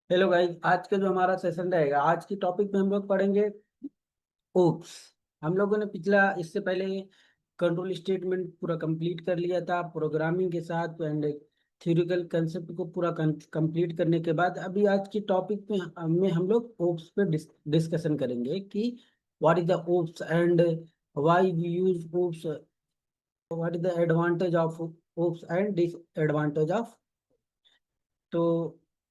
Hello guys, आज का जो हमारा सेशन रहेगा, आज की टॉपिक में हम लोग पढ़ेंगे ओप्स। हम लोगों ने पिछला इससे पहले कंट्रोल स्टेटमेंट पूरा कंप्लीट कर लिया था प्रोग्रामिंग के साथ एंड थ्योरिटिकल कंसेप्ट को पूरा कंप्लीट करने के बाद अभी आज की टॉपिक में हम लोग ओप्स पे डिस्कशन करेंगे कि what is the OOPs and why we use OOPs, what is the advantage of OOPs and disadvantage of. तो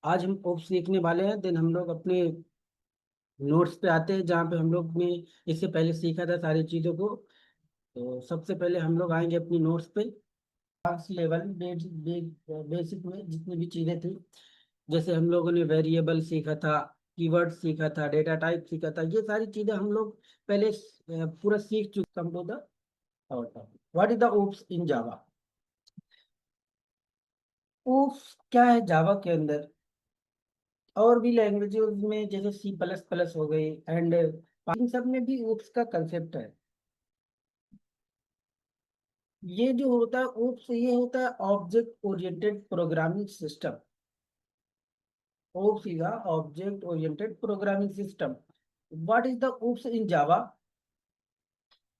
आज हम ओप्स सीखने वाले हैं। देन हम लोग अपने नोट्स पे आते हैं जहाँ पे हम लोग ने इससे पहले सीखा था सारी चीज़ों को। तो सबसे पहले हम लोग आएंगे अपनी नोट्स पे। क्लास लेवल बेसिक में जितनी भी चीज़ें थी, जैसे हम लोगों ने वेरिएबल सीखा था, कीवर्ड सीखा था, डेटा टाइप सीखा था, ये सारी चीज़ें हम लोग पहले पूरा सीख चुके। Come to the what is the oops in Java. OOPs क्या है जावा के अंदर? और भी लैंग्वेजेस में जैसे सी प्लस प्लस हो गई एंड इन सब में भी ओप्स का कंसेप्ट है। ये जो होता है ओप्स, ये होता है object oriented programming system. OOPS is object oriented programming system. What is the oops in Java?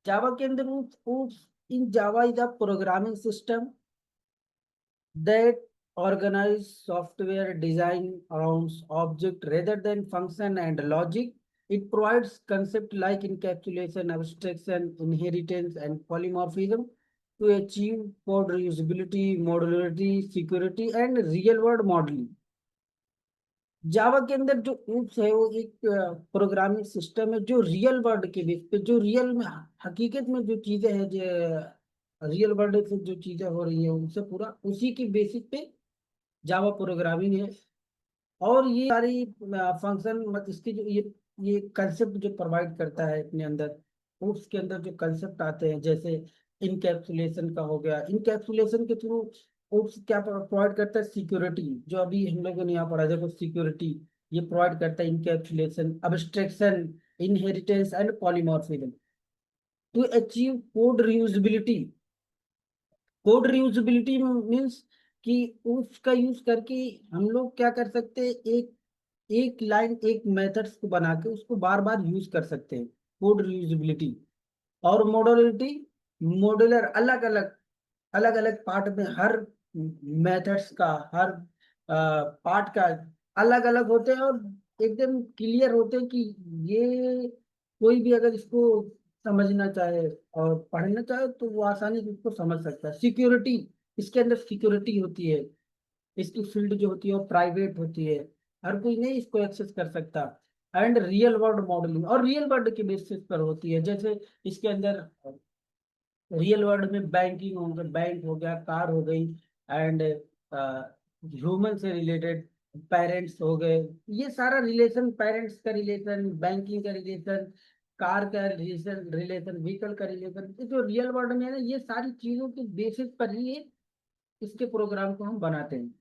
Java के अंदर OOPS in Java is a programming system that organize software design around object rather than function and logic. It provides concepts like encapsulation, abstraction, inheritance, and polymorphism to achieve code reusability, modularity, security, and real-world modeling. जावा के अंदर जो oops है वो एक programming system है जो real world के base पे, जो रियल में हकीकत में जो चीजें हैं, जो रियल वर्ल्ड से जो चीजें हो रही है उनसे पूरा उसी की बेसिस पे जावा प्रोग्रामिंग है। और ये सारी फंक्शन मत इसके जो ये कंसेप्ट जो प्रोवाइड करता है अपने अंदर, उसके अंदर जो कंसेप्ट आते हैं जैसे इनकैप्सुलेशन का हो गया। इनकैप्सुलेशन के थ्रू उस क्या प्रोवाइड करता है? सिक्योरिटी। जो अभी हम लोगों ने यहाँ पढ़ा, देखो सिक्योरिटी ये प्रोवाइड करता है encapsulation, abstraction, inheritance and polymorphism to achieve code reusability. Code reusability means कि उसका यूज करके हम लोग क्या कर सकते हैं, एक एक लाइन एक मेथड्स को बना के उसको बार बार यूज कर सकते हैं। कोड रियूजिबिलिटी और मॉडुलरिटी। मॉड्यूलर, अलग अलग अलग अलग पार्ट में हर मेथड्स का, हर पार्ट का अलग अलग होते हैं और एकदम क्लियर होते हैं कि ये कोई भी अगर इसको समझना चाहे और पढ़ना चाहे तो वो आसानी से इसको समझ सकता है। सिक्योरिटी, इसके अंदर सिक्योरिटी होती है। इसकी फील्ड जो होती है वो प्राइवेट होती है, हर कोई नहीं इसको एक्सेस कर सकता। एंड रियल वर्ल्ड मॉडलिंग, और रियल वर्ल्ड के बेसिस पर होती है। जैसे इसके अंदर रियल वर्ल्ड में बैंकिंग हो गया, बैंक हो गया, कार हो गई एंड ह्यूमन से रिलेटेड पेरेंट्स हो गए। ये सारा रिलेशन, पेरेंट्स का रिलेशन, बैंकिंग का रिलेशन, कार का रिलेशन, व्हीकल का रिलेशन, ये जो रियल वर्ल्ड में है ना, ये सारी चीजों के बेसिस पर ही इसके प्रोग्राम को हम बनाते हैं।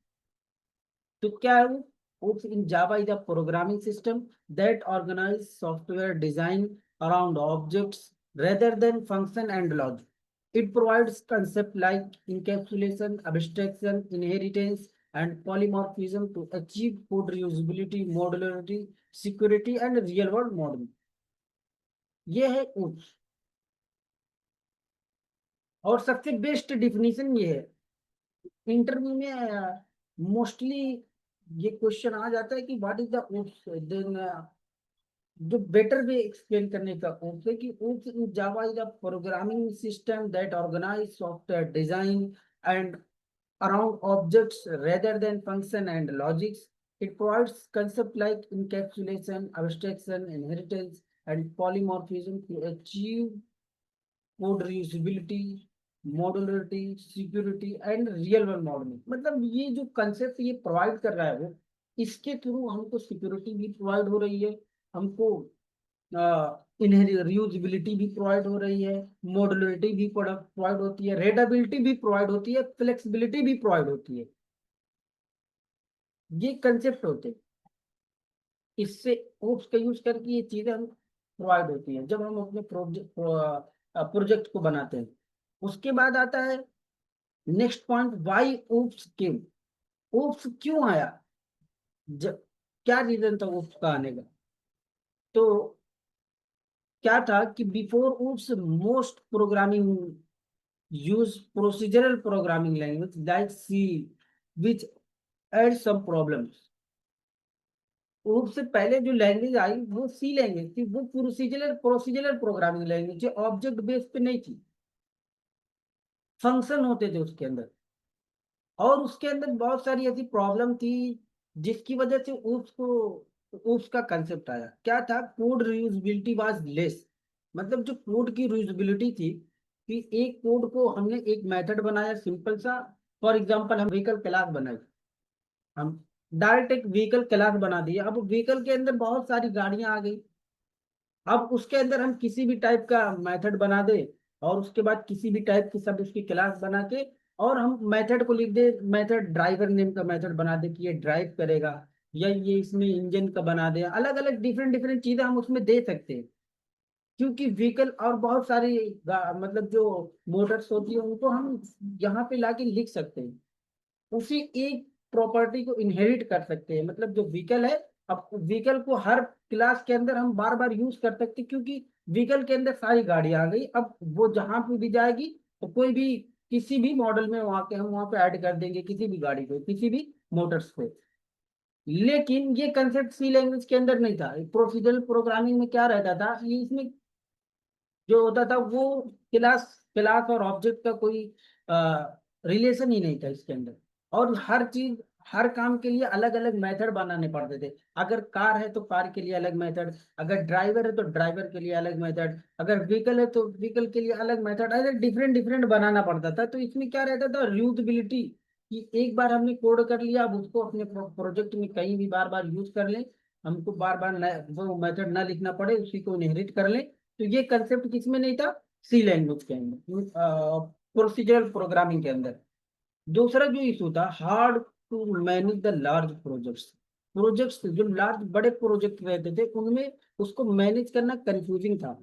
तो क्या है वो? Oops in Java is a programming system that organizes software design around objects rather than function and logic. It provides concepts like encapsulation, abstraction, inheritance, and polymorphism to achieve code reusability, modularity, security, and real-world modeling. ये है OOPS। और सबसे best definition ये है। Interview में mostly ये question आ जाता है कि what is the OOPs. Then जो बेटर वे एक्सप्लेन करने का ओप्स है कि OOPs in Java is a programming system that organize software design and around objects rather than function and logics. It provides concepts like encapsulation, abstraction, inheritance, and polymorphism to achieve code reusability, modularity, security and real world modelling. मतलब ये जो concept ये provide कर रहा है वो, इसके through हमको सिक्योरिटी भी प्रोवाइड हो रही है, हमको रियूजिबिलिटी भी प्रोवाइड हो रही है, मॉडुलरिटी भी प्रोवाइड होती है, रेडबिलिटी भी प्रोवाइड होती है, फ्लेक्सिबिलिटी भी प्रोवाइड होती है। ये कंसेप्ट होते हैं। इससे ओप्स का यूज करके ये चीजें हम प्रोवाइड होती है जब हम अपने प्रोजेक्ट को बनाते हैं। उसके बाद आता है नेक्स्ट पॉइंट, वाई ओप्स केम। ओप्स क्यों आया? जब क्या रीजन था उसका आने का? तो क्या था कि बिफोर उस most programming use procedural programming language like C, which adds some problems. उससे पहले जो लैंग्वेज आई वो सी लैंग्वेज थी, वो प्रोसीजरल प्रोग्रामिंग लैंग्वेज थी, ऑब्जेक्ट बेस पे नहीं थी। फंक्शन होते थे उसके अंदर, और उसके अंदर बहुत सारी ऐसी प्रॉब्लम थी जिसकी वजह से उसको उसका कंसेप्ट आया। क्या था? Code reusability was less. मतलब जो कोड की रियूजबिलिटी थी कि एक कोड को हमने एक मेथड बनाया सिंपल सा। फॉर एग्जांपल हम व्हीकल क्लास बनाई, हम डायरेक्ट एक व्हीकल क्लास बना दिए। अब व्हीकल के अंदर बहुत सारी गाड़ियां आ गई, अब उसके अंदर हम किसी भी टाइप का मेथड बना दे, और उसके बाद किसी भी टाइप की सब उसकी क्लास बना के, और हम मेथड को लिख दे, मेथड ड्राइवर नेम का मेथड बना दे कि ये ड्राइव करेगा, या ये इसमें इंजन का बना दे, अलग अलग डिफरेंट डिफरेंट चीजें हम उसमें दे सकते हैं। क्योंकि व्हीकल और बहुत सारी मतलब जो मोटर्स होती है उनको हम यहाँ पे लाके लिख सकते हैं, उसी एक प्रॉपर्टी को इनहेरिट कर सकते हैं। मतलब जो व्हीकल है, अब व्हीकल को हर क्लास के अंदर हम बार बार यूज कर सकते हैं, क्योंकि व्हीकल के अंदर सारी गाड़ियां आ गई। अब वो जहां पे भी जाएगी तो कोई भी किसी भी मॉडल में वहां के हम वहां पे ऐड कर देंगे किसी भी गाड़ी को, किसी भी मोटर्स को। लेकिन ये कंसेप्ट सी लैंग्वेज के अंदर नहीं था। प्रोसीजरल प्रोग्रामिंग में क्या रहता था, ये इसमें जो होता था वो क्लास क्लास और ऑब्जेक्ट का कोई रिलेशन ही नहीं था इसके अंदर। और हर चीज, हर काम के लिए अलग अलग मेथड बनाने पड़ते थे। अगर कार है तो कार के लिए अलग मेथड, अगर ड्राइवर है तो ड्राइवर के लिए अलग मेथड, अगर व्हीकल है तो व्हीकल के लिए अलग मेथड, ऐसे डिफरेंट डिफरेंट बनाना पड़ता था। तो इसमें क्या रहता था, रीयूजेबिलिटी, कि एक बार हमने कोड कर लिया, अब उसको अपने प्रोजेक्ट में कहीं भी बार बार यूज कर लें, हमको बार बार वो मेथड ना लिखना पड़े, उसी को इनहेरिट कर लें। तो ये कंसेप्ट किसमें नहीं था? सी लैंग्वेज के अंदर, प्रोसीजरल प्रोग्रामिंग के अंदर। दूसरा जो इशू था, hard to manage the large projects. Projects जो लार्ज बड़े प्रोजेक्ट रहते थे उनमें उसको मैनेज करना कंफ्यूजिंग था,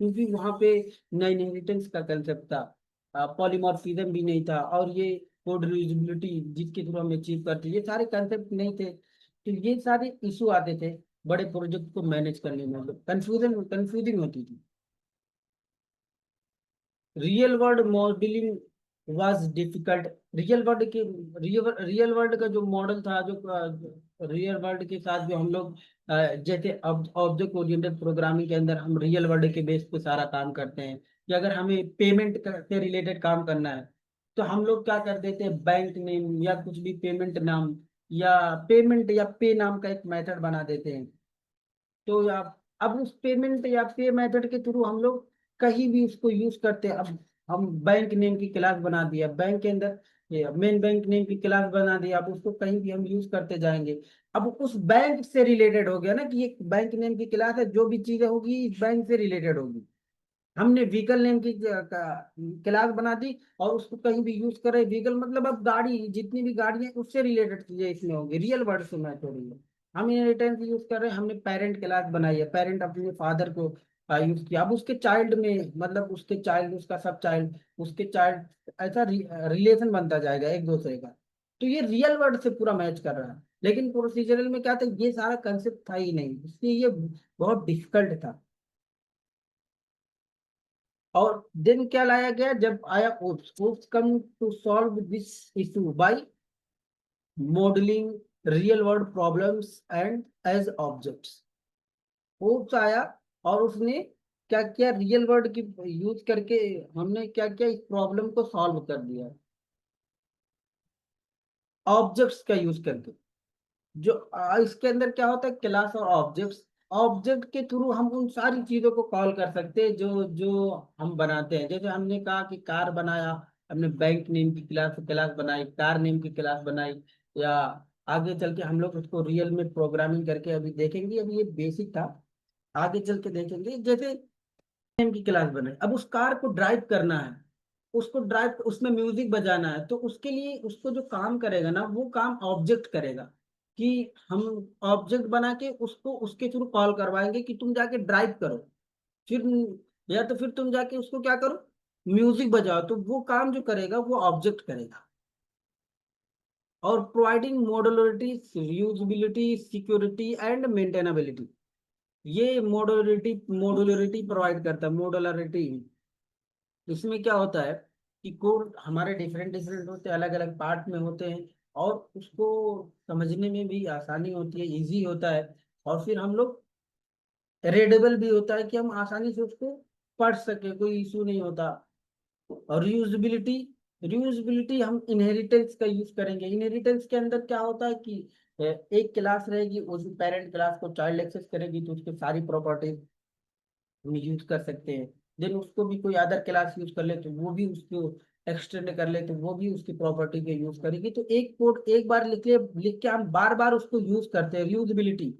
क्योंकि वहां पे न इनहेरिटेंस का कंसेप्ट था, पॉलीमॉर्फिज्म भी नहीं था, और ये कोड रीयूजेबिलिटी जिसके थ्रू हम अचीव करते, ये सारे कंसेप्ट नहीं थे। तो ये सारे इशू आते थे बड़े प्रोजेक्ट को मैनेज करने में, कंफ्यूजिंग होती थी। Real world modelling was difficult. Real world के रियल वर्ल्ड का जो मॉडल था, जो रियल वर्ल्ड के साथ जो हम लोग जैसे ऑब्जेक्ट ओरिएंटेड प्रोग्रामिंग के अंदर हम रियल वर्ल्ड के बेस पे सारा काम करते हैं, कि अगर हमें पेमेंट से रिलेटेड काम करना है तो हम लोग क्या कर देते हैं, बैंक नेम या कुछ भी पेमेंट नाम, या पेमेंट या पे नाम का एक मेथड बना देते हैं। तो आप अब उस पेमेंट या पे मेथड के थ्रू हम लोग कहीं भी उसको यूज करते हैं। अब हम बैंक नेम की क्लास बना दिया, बैंक के अंदर मेन बैंक नेम की क्लास बना दिया, अब उसको कहीं भी हम यूज करते जाएंगे। अब उस बैंक से रिलेटेड हो गया ना, कि ये बैंक नेम की क्लास है, जो भी चीजें होगी इस बैंक से रिलेटेड होगी। हमने व्हीकल नेम की क्लास बना दी और उसको कहीं भी यूज कर रहे, व्हीकल मतलब अब गाड़ी, जितनी भी गाड़ी है उससे रिलेटेड चीजें इसमें होंगी, रियल वर्ड से मैच हो रही है। हम इनहेरिटेंस यूज कर रहे हैं, हमने पेरेंट क्लास बनाई है, पेरेंट अपने फादर को यूज किया, अब उसके चाइल्ड में, मतलब उसके चाइल्ड, उसका सब चाइल्ड, उसके चाइल्ड, ऐसा रिलेशन बनता जाएगा एक दूसरे का। तो ये रियल वर्ड से पूरा मैच कर रहा है। लेकिन प्रोसीजरल में क्या था, ये सारा कंसेप्ट था ही नहीं, इसलिए ये बहुत डिफिकल्ट था। और देन क्या लाया गया, जब आया OOPs, OOPs come to solve this issue by modelling real world problems and as objects. OOPs आया और उसने क्या किया, रियल वर्ल्ड की यूज करके हमने क्या किया, इस प्रॉब्लम को सॉल्व कर दिया ऑब्जेक्ट्स का यूज करके। जो इसके अंदर क्या होता है, क्लास और ऑब्जेक्ट्स, ऑब्जेक्ट के थ्रू हम उन सारी चीजों को कॉल कर सकते हैं जो जो हम बनाते हैं। जैसे हमने कहा कि कार बनाया, हमने बैंक नेम की क्लास क्लास बनाई, कार नेम की क्लास बनाई, या आगे चल के हम लोग उसको रियल में प्रोग्रामिंग करके अभी देखेंगे, अभी ये बेसिक था, आगे चल के देखेंगे। जैसे नेम की क्लास बनाई, अब उस कार को ड्राइव करना है, उसको ड्राइव, उसमें म्यूजिक बजाना है, तो उसके लिए उसको जो काम करेगा ना, वो काम ऑब्जेक्ट करेगा। कि हम ऑब्जेक्ट बना के उसको उसके थ्रू कॉल करवाएंगे कि तुम जाके ड्राइव करो, फिर, या तो फिर तुम जाके उसको क्या करो, म्यूजिक बजाओ, तो वो काम जो करेगा वो ऑब्जेक्ट करेगा। और providing modularity, reusability, security and maintainability. ये मॉड्यूलरिटी प्रोवाइड करता है। मॉड्यूलरिटी, इसमें क्या होता है कि कोड हमारे डिफरेंट डिफरेंट होते हैं, अलग अलग पार्ट में होते हैं, और उसको समझने में भी आसानी होती है, इजी होता है, और फिर हम लोग रीडेबल भी होता है कि हम आसानी से उसको पढ़ सके, कोई इशू नहीं होता। और रीयूजेबिलिटी, रीयूजेबिलिटी हम इनहेरिटेंस का यूज करेंगे। इनहेरिटेंस के अंदर क्या होता है कि एक क्लास रहेगी, उस पेरेंट क्लास को चाइल्ड एक्सेस करेगी, तो उसकी सारी प्रॉपर्टीज हम यूज कर सकते हैं। देन उसको भी कोई अदर क्लास यूज कर ले तो वो भी उसको एक्सटेंड कर ले तो वो भी उसकी प्रॉपर्टी के यूज करेगी। तो एक कोड एक बार लिख के हम बार बार उसको यूज करते हैं, रीयूजेबिलिटी।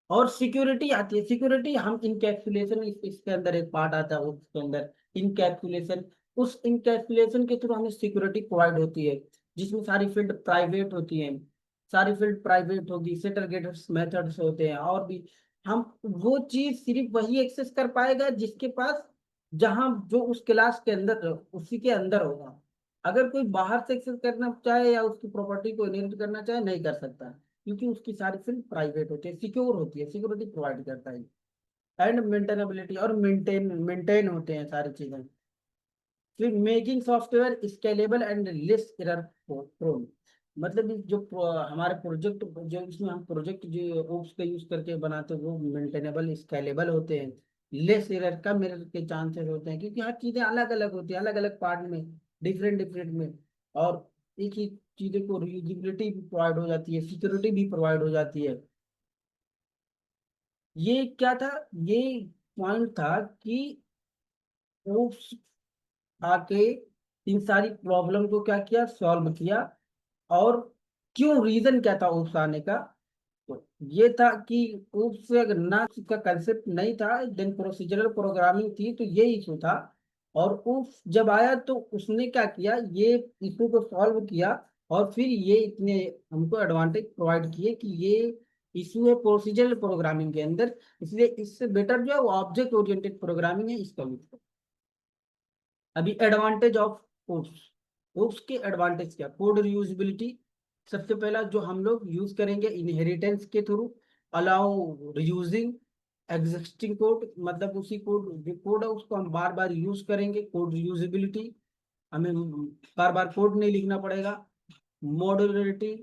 और सिक्योरिटी आती है। सिक्योरिटी हम इनकैप्सुलेशन, इसके अंदर एक पार्ट आता है उसके अंदर, इनकैप्सुलेशन। उस इनकैप्सुलेशन के थ्रू हमें सिक्योरिटी प्रोवाइड होती है, जिसमें सारी फील्ड प्राइवेट होती है। सारी फील्ड प्राइवेट होगी, सेटलगेटेड मेथड्स होते हैं, और भी हम वो चीज सिर्फ वही एक्सेस कर पाएगा जिसके पास, जहां जो उस क्लास के अंदर, उसी के अंदर होगा। अगर कोई बाहर से एक्सेस करना चाहे या उसकी प्रॉपर्टी को इनहेरिट करना चाहे, नहीं कर सकता, क्योंकि उसकी सारी फील्ड प्राइवेट होती है, सिक्योर होती है, सिक्योरिटी प्रोवाइड करता है। एंड मेंटेनेबिलिटी, और मेंटेन होते हैं सारी चीजें। फिर making software scalable and less error prone. मतलब जो हमारे प्रोजेक्ट, जो इसमें हम प्रोजेक्ट जो ओप्स का यूज करके बनाते हैं, वो मेंटेनेबल स्केलेबल होते हैं, लेस एरर, कम एरर के चांसेस होते हैं, क्योंकि हर चीजें अलग अलग होती है, अलग अलग पार्ट में, डिफरेंट डिफरेंट में। और एक ही चीजें को रीयूजेबिलिटी भी प्रोवाइड हो जाती है, सिक्योरिटी भी प्रोवाइड हो जाती है। ये क्या था, ये पॉइंट था कि ओप्स आके इन सारी प्रॉब्लम को क्या किया, सॉल्व किया। और क्यों, रीजन क्या था ओप्स आने का, तो ये था कि ओप्स से अगर ना, का कंसेप्ट नहीं था, देन प्रोसीजरल प्रोग्रामिंग थी, तो ये इशू था। और ओप्स जब आया तो उसने क्या किया, ये इशू को सॉल्व किया, और फिर ये इतने हमको एडवांटेज प्रोवाइड किए कि ये इशू है प्रोसीजरल प्रोग्रामिंग के अंदर, इसलिए इससे बेटर जो है वो ऑब्जेक्ट ओरिएंटेड प्रोग्रामिंग है, इसका यूज करो। अभी एडवांटेज ऑफ ओप्स, ओप्स के एडवांटेज क्या, कोड रियूजेबिलिटी। सबसे पहला जो हम लोग यूज करेंगे इनहेरिटेंस के through, allow reusing existing code, मतलब उसी कोड, जो कोड है उसको हम बार बार यूज करेंगे, कोड रियूजेबिलिटी, हमें बार बार कोड नहीं लिखना पड़ेगा। Modularity,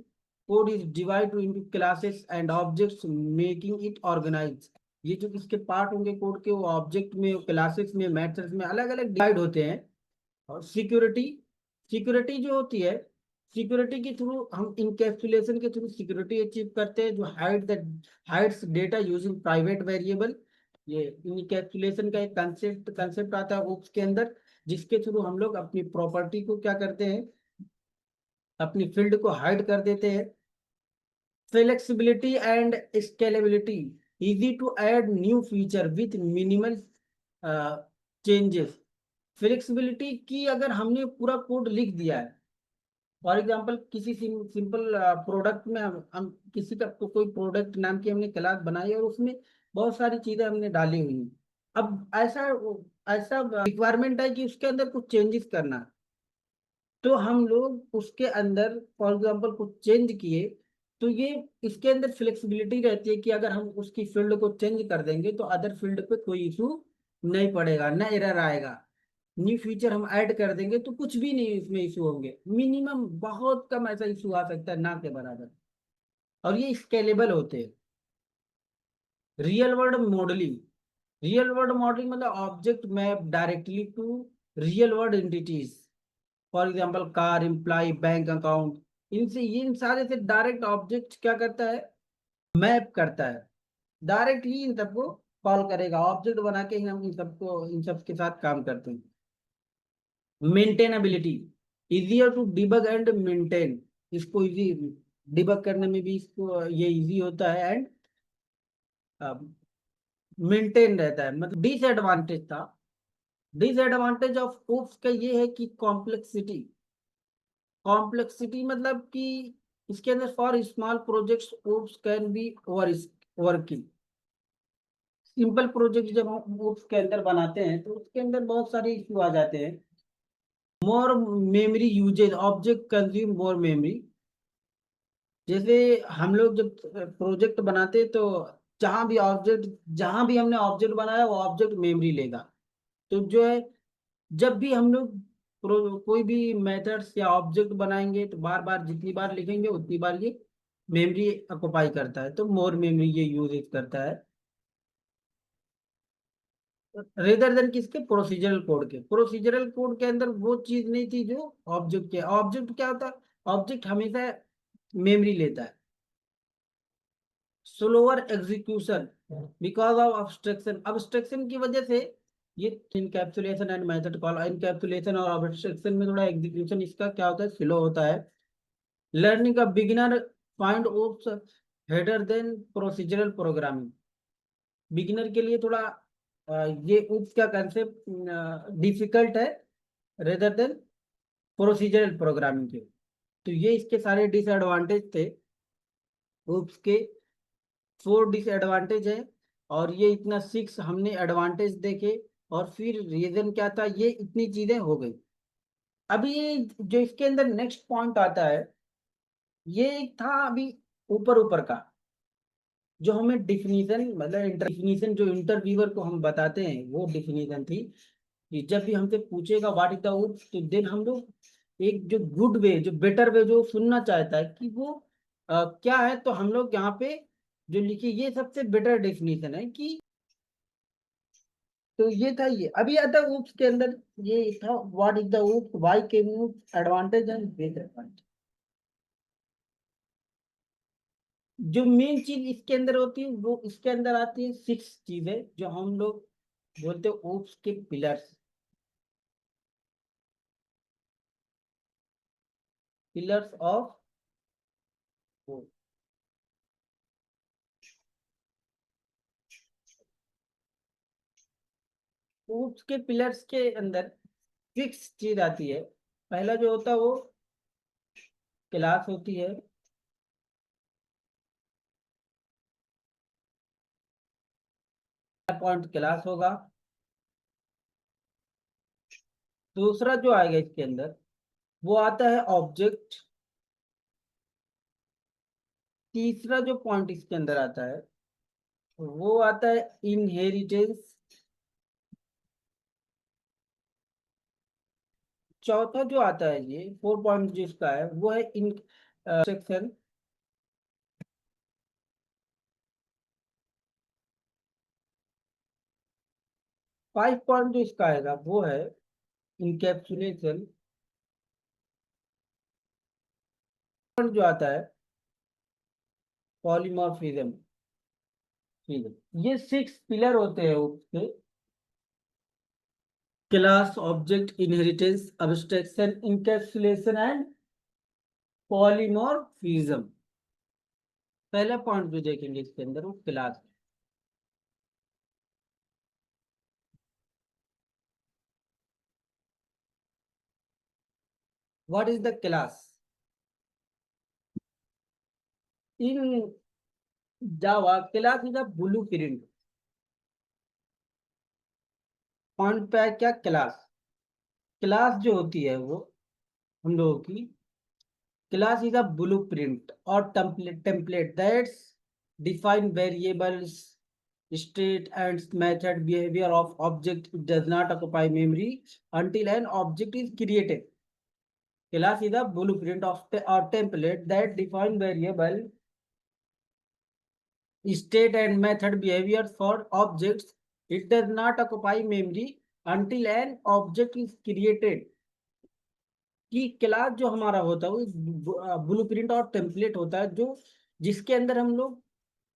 code is divide into classes and objects making it organize. ये जो इसके पार्ट होंगे कोड के, वो ऑब्जेक्ट में, क्लासेस में, मेथड्स में अलग अलग डिवाइड होते हैं। और सिक्योरिटी, सिक्योरिटी जो होती है, सिक्योरिटी के थ्रू हम इनकैप्सुलेशन के थ्रू सिक्योरिटी अचीव करते हैं, जो hides data using private variable. ये इनकैप्सुलेशन का एक कंसेप्ट आता है ओप्स के अंदर, जिसके थ्रू हम लोग अपनी प्रॉपर्टी को क्या करते हैं, अपनी फील्ड को हाइड कर देते हैं। Flexibility and scalability, easy to add new feature with minimal changes. Flexibility की, अगर हमने पूरा कोड लिख दिया है, फॉर एग्जांपल किसी सिंपल प्रोडक्ट में हम किसी का कोई प्रोडक्ट नाम की हमने क्लास बनाई और उसमें बहुत सारी चीजें हमने डाली हुई हैं। अब ऐसा ऐसा रिक्वायरमेंट है कि उसके अंदर कुछ चेंजेस करना है, तो हम लोग उसके अंदर फॉर एग्जांपल कुछ चेंज किए, तो ये इसके अंदर फ्लेक्सिबिलिटी रहती है कि अगर हम उसकी फील्ड को चेंज कर देंगे तो अदर फील्ड पे कोई इशू नहीं पड़ेगा, ना एरर आएगा। न्यू फीचर हम ऐड कर देंगे तो कुछ भी नहीं इसमें इशू होंगे, मिनिमम बहुत कम ऐसा इशू आ सकता है, ना के बराबर। और ये स्केलेबल होते हैं। Real world modelling, real world modelling मतलब object map directly to real world entities, for example car, employ, bank account. इनसे, ये इन सारे से डायरेक्ट ऑब्जेक्ट क्या करता है, मैप करता है, डायरेक्टली इन सबको कॉल करेगा, ऑब्जेक्ट बना के ही हम इन सबको, इन सब के साथ काम करते हैं। Maintainability, easier to debug and maintain, इसको इजी डिबग करने में भी इसको ये इजी होता है, एंड मेंटेन रहता है। मतलब डिसएडवांटेज था, डिसएडवांटेज ऑफ ओप्स का ये है कि कॉम्प्लेक्सिटी, कॉम्प्लेक्सिटी मतलब कि इसके अंदर for small projects OOPs can be overkill. Simple project जब हम ओप्स के अंदर बनाते हैं तो उसके अंदर बहुत सारे इश्यू आ जाते हैं। More memory usage, object consume more memory, जैसे हम लोग जब प्रोजेक्ट बनाते तो जहां भी हमने ऑब्जेक्ट बनाया वो ऑब्जेक्ट मेमोरी लेगा। तो जो है, जब भी हम लोग कोई भी मेथड्स या ऑब्जेक्ट बनाएंगे तो बार बार जितनी बार लिखेंगे उतनी बार ये मेमोरी ऑक्युपाई करता है, तो मोर मेमोरी ये यूज करता है रेदर देन किसके, प्रोसीजरल कोड के। प्रोसीजरल कोड के अंदर वो चीज नहीं थी जो ऑब्जेक्ट के। ऑब्जेक्ट क्या होता है, ऑब्जेक्ट हमेशा मेमोरी लेता है। Slower execution because of abstraction, abstraction की वजह से ये encapsulation and method call, encapsulation और अब्स्ट्रक्शन में थोड़ा एग्जीक्यूशन इसका क्या होता है, स्लो होता है। लर्निंग का beginner find OOPs harder than procedural programming, beginner के लिए थोड़ा ये उप्स का कंसेप्ट डिफिकल्ट है रेदर देन प्रोसीजरल प्रोग्रामिंग के। तो ये इसके सारे डिसएडवांटेज थे उप्स के, 4 डिसएडवांटेज है। और ये इतना 6 हमने एडवांटेज देखे, और फिर रीजन क्या था, ये इतनी चीजें हो गई। अभी जो इसके अंदर नेक्स्ट पॉइंट आता है, ये एक था अभी ऊपर ऊपर का, जो हमें डिफिनीशन मतलब डिफिनीशन जो इंटरव्यूअर को हम बताते हैं वो डिफिनीशन थी कि जब भी हमसे पूछेगा व्हाट इज द वुड, तो देन हम लोग एक जो गुड वे, जो बेटर वे जो सुनना चाहता है कि वो क्या है, तो हम लोग यहाँ पे जो लिखिए ये सबसे बेटर डेफिनेशन है कि, तो ये था। ये अभी आता है ऊप्स के अंदर, ये था what is the oops, why can oops, advantage and disadvantage. जो मेन चीज इसके अंदर होती है वो इसके अंदर आती है 6 चीजें जो हम लोग बोलते हैं ऊप्स के पिलर्स, पिलर्स ऑफ ऊप्स के पिलर्स के अंदर 6 चीज आती है। पहला जो होता है वो क्लास होती है, पॉइंट क्लास होगा। दूसरा जो आएगा इसके अंदर वो आता है ऑब्जेक्ट। तीसरा जो पॉइंट इसके अंदर आता है वो आता है इनहेरिटेंस। चौथा जो आता है, ये 4 पॉइंट जिसका है वो है इन सेक्शन। 5 पॉइंट जो इसका आएगा वो है इनकैप्सुलेशन। जो आता है पॉलीमॉर्फिज्म। ठीक है, ये 6 पिलर होते हैं उसके, class, object, inheritance, abstraction, encapsulation and polymorphism. पहला पॉइंट जो देखेंगे इसके अंदर वो class. What is the class in Java? Class is a blueprint. Point पे है क्या, क्लास। क्लास जो होती है वो हम लोगों की, क्लास इज अ ब्लूप्रिंट और template that's define variables, state and method behavior of object. It does not occupy memory until an object is created. Class is a blueprint of or template that define variable, state and method behavior for objects. It does not occupy memory until an object is created. कि class जो हमारा होता है वो blueprint और template होता है, जो जिसके अंदर हम लोग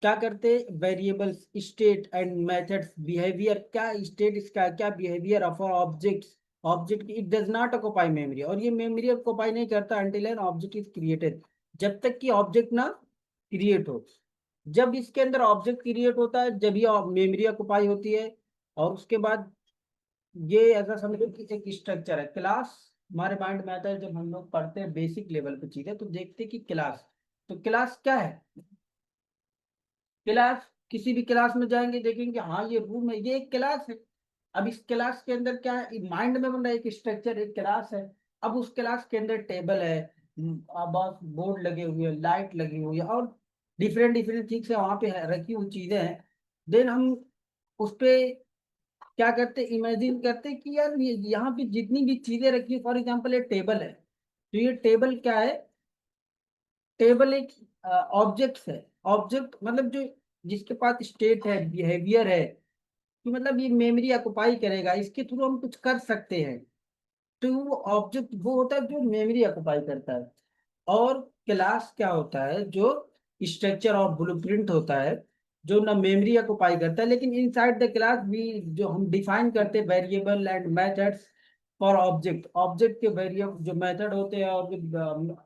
क्या करते हैं, variables, state and methods, behaviour, क्या स्टेट इसका है, क्या behaviour of objects. Object it does not occupy memory, और ये मेमोरी ऑक्युपाई नहीं करता until an object is created, जब तक कि ऑब्जेक्ट ना क्रिएट हो। जब इसके अंदर ऑब्जेक्ट क्रिएट होता है जब ये मेमोरी ऑक्युपाई होती है। और उसके बाद ये ऐसा समझो कि एक स्ट्रक्चर है क्लास। हमारे माइंड में आता है जब हम लोग पढ़ते हैं बेसिक लेवल पे चीजें, तो देखते हैं कि क्लास, तो क्लास क्या है। क्लास, किसी भी क्लास में जाएंगे देखेंगे हाँ ये रूम है, ये एक क्लास है। अब इस क्लास के अंदर क्या है, माइंड में बन रहा है एक स्ट्रक्चर, एक क्लास है। अब उस क्लास के अंदर टेबल है, बस बोर्ड लगे हुए, लाइट लगी हुई है, और डिफरेंट डिफरेंट थिंग्स है वहां पे रखी हुई चीजें हैं। देन हम उस पे क्या करते, इमेजिन करते कि यार ये यहाँ पे जितनी भी चीजें रखी है, फॉर एग्जांपल ये टेबल है, तो ये टेबल क्या है, टेबल एक ऑब्जेक्ट है। ऑब्जेक्ट मतलब जो जिसके पास स्टेट है, बिहेवियर है, कि मतलब ये मेमोरी ऑक्युपाई करेगा, इसके थ्रू हम कुछ कर सकते हैं। तो वो ऑब्जेक्ट वो होता है जो मेमोरी ऑक्युपाई करता है। और क्लास क्या होता है, जो स्ट्रक्चर और ब्लूप्रिंट होता है, जो ना मेमोरी ऑक्युपाई करता है, लेकिन इनसाइड द क्लास भी जो हम डिफाइन करते हैं variable and methods for object. Object के वेरिएबल जो मेथड होते हैं और जो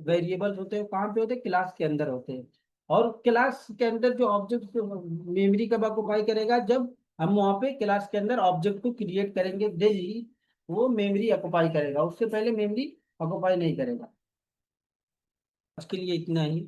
वेरिएबल्स होते हैं, वो कहाँ पे होते हैं, क्लास के अंदर होते हैं। और क्लास के अंदर जो ऑब्जेक्ट मेमोरी कब ऑक्युपाई करेगा, जब हम वहाँ पे क्लास के अंदर ऑब्जेक्ट को क्रिएट करेंगे, दे ही वो मेमोरी ऑक्युपाई करेगा, उससे पहले मेमोरी ऑक्युपाई नहीं करेगा। उसके लिए इतना ही।